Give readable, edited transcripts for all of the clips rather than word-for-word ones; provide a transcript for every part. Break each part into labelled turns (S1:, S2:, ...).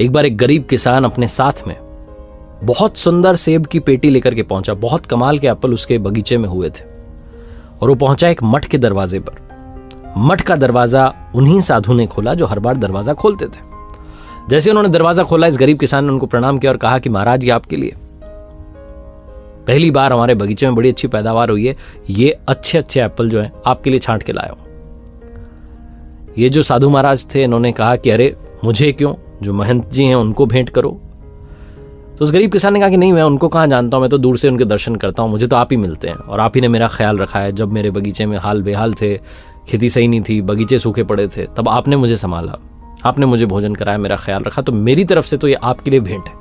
S1: एक बार एक गरीब किसान अपने साथ में बहुत सुंदर सेब की पेटी लेकर के पहुंचा। बहुत कमाल के एप्पल उसके बगीचे में हुए थे और वो पहुंचा एक मठ के दरवाजे पर। मठ का दरवाजा उन्हीं साधु ने खोला जो हर बार दरवाजा खोलते थे। जैसे उन्होंने दरवाजा खोला, इस गरीब किसान ने उनको प्रणाम किया और कहा कि महाराज, ये आपके लिए, पहली बार हमारे बगीचे में बड़ी अच्छी पैदावार हुई है, ये अच्छे अच्छे एप्पल जो है आपके लिए छांट के लाया हूं। ये जो साधु महाराज थे, इन्होंने कहा कि अरे मुझे क्यों, जो महंत जी हैं उनको भेंट करो। तो उस गरीब किसान ने कहा कि नहीं, मैं उनको कहाँ जानता हूं, मैं तो दूर से उनके दर्शन करता हूं, मुझे तो आप ही मिलते हैं और आप ही ने मेरा ख्याल रखा है। जब मेरे बगीचे में हाल बेहाल थे, खेती सही नहीं थी, बगीचे सूखे पड़े थे, तब आपने मुझे संभाला, आपने मुझे भोजन कराया, मेरा ख्याल रखा, तो मेरी तरफ से तो ये आपके लिए भेंट है।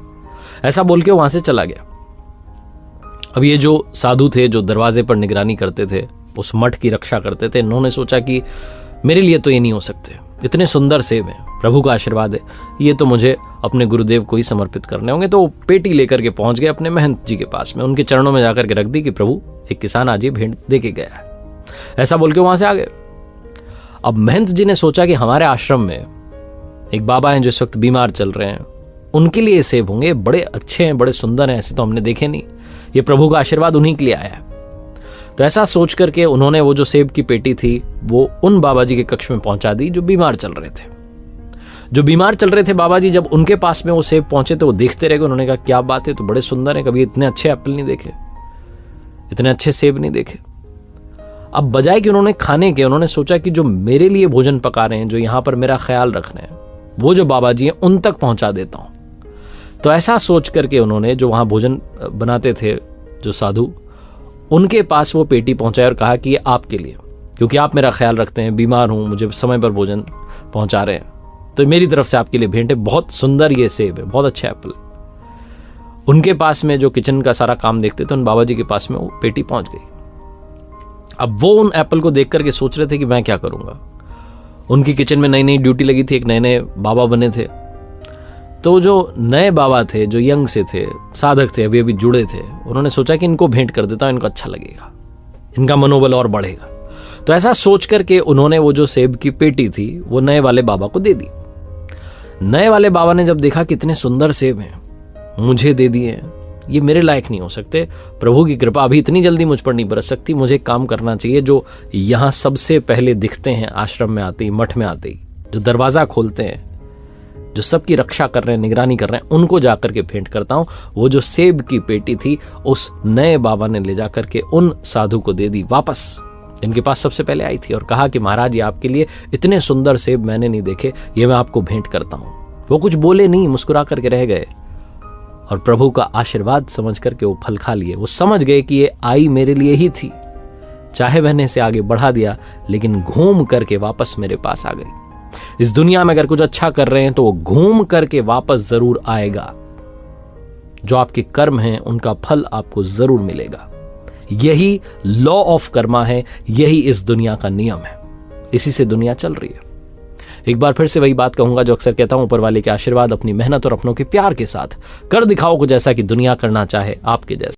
S1: ऐसा बोल के वहां से चला गया। अब ये जो साधु थे, जो दरवाजे पर निगरानी करते थे, उस मठ की रक्षा करते थे, इन्होंने सोचा कि मेरे लिए तो ये नहीं हो सकते, इतने सुंदर सेब हैं, प्रभु का आशीर्वाद है, ये तो मुझे अपने गुरुदेव को ही समर्पित करने होंगे। तो पेटी लेकर के पहुंच गए अपने महंत जी के पास में, उनके चरणों में जाकर के रख दी कि प्रभु, एक किसान आज ये भेंट दे के गया है। ऐसा बोल के वहां से आ गए। अब महंत जी ने सोचा कि हमारे आश्रम में एक बाबा हैं जो इस वक्त बीमार चल रहे हैं, उनके लिए सेब होंगे, बड़े अच्छे हैं, बड़े सुंदर हैं, ऐसे तो हमने देखे नहीं, ये प्रभु का आशीर्वाद उन्हीं के लिए आया है। तो ऐसा सोच करके उन्होंने वो जो सेब की पेटी थी वो उन बाबा जी के कक्ष में पहुंचा दी जो बीमार चल रहे थे। जो बीमार चल रहे थे बाबा जी, जब उनके पास में वो सेब पहुंचे तो वो देखते रह गए। उन्होंने कहा क्या बात है, तो बड़े सुंदर हैं, कभी इतने अच्छे एप्पल नहीं देखे, इतने अच्छे सेब नहीं देखे। अब बजाय कि उन्होंने खाने के, उन्होंने सोचा कि जो मेरे लिए भोजन पका रहे हैं, जो यहां पर मेरा ख्याल रख रहे हैं, वो जो बाबा जी हैं उन तक पहुंचा देता हूं। तो ऐसा सोच करके उन्होंने, जो वहां भोजन बनाते थे जो साधु, उनके पास वो पेटी पहुंचाई और कहा कि ये आपके लिए, क्योंकि आप मेरा ख्याल रखते हैं, बीमार हूं, मुझे समय पर भोजन पहुंचा रहे हैं, तो मेरी तरफ से आपके लिए भेंट है, बहुत सुंदर ये सेब है, बहुत अच्छा एप्पल। उनके पास में जो किचन का सारा काम देखते थे, उन बाबा जी के पास में वो पेटी पहुंच गई। अब वो उन एप्पल को देख करके सोच रहे थे कि मैं क्या करूंगा। उनकी किचन में नई नई ड्यूटी लगी थी, एक नए नए बाबा बने थे। तो जो नए बाबा थे, जो यंग से थे, साधक थे, अभी अभी जुड़े थे, उन्होंने सोचा कि इनको भेंट कर देता हूं, इनको अच्छा लगेगा, इनका मनोबल और बढ़ेगा। तो ऐसा सोच करके उन्होंने वो जो सेब की पेटी थी वो नए वाले बाबा को दे दी। नए वाले बाबा ने जब देखा कितने सुंदर सेब हैं, मुझे दे दिए हैं, ये मेरे लायक नहीं हो सकते, प्रभु की कृपा अभी इतनी जल्दी मुझ पर नहीं बरस सकती, मुझे काम करना चाहिए। जो यहाँ सबसे पहले दिखते हैं आश्रम में आते ही, मठ में आते ही, जो दरवाजा खोलते हैं, जो सबकी रक्षा कर रहे हैं, निगरानी कर रहे हैं, उनको जाकर के भेंट करता हूं। वो जो सेब की पेटी थी उस नए बाबा ने ले जाकर के उन साधु को दे दी वापस, जिनके पास सबसे पहले आई थी, और कहा कि महाराज, ये आपके लिए, इतने सुंदर सेब मैंने नहीं देखे, ये मैं आपको भेंट करता हूं। वो कुछ बोले नहीं, मुस्कुरा करके रह गए और प्रभु का आशीर्वाद समझ करके वो फल खा लिए। वो समझ गए कि ये आई मेरे लिए ही थी, चाहे मैंने इसे आगे बढ़ा दिया, लेकिन घूम करके वापस मेरे पास आ गई। इस दुनिया में अगर कुछ अच्छा कर रहे हैं तो वो घूम करके वापस जरूर आएगा। जो आपके कर्म हैं उनका फल आपको जरूर मिलेगा। यही लॉ ऑफ कर्मा है, यही इस दुनिया का नियम है, इसी से दुनिया चल रही है। एक बार फिर से वही बात कहूंगा जो अक्सर कहता हूं, ऊपर वाले के आशीर्वाद, अपनी मेहनत और अपनों के प्यार के साथ कर दिखाओ कुछ ऐसा कि दुनिया करना चाहे आपके जैसा।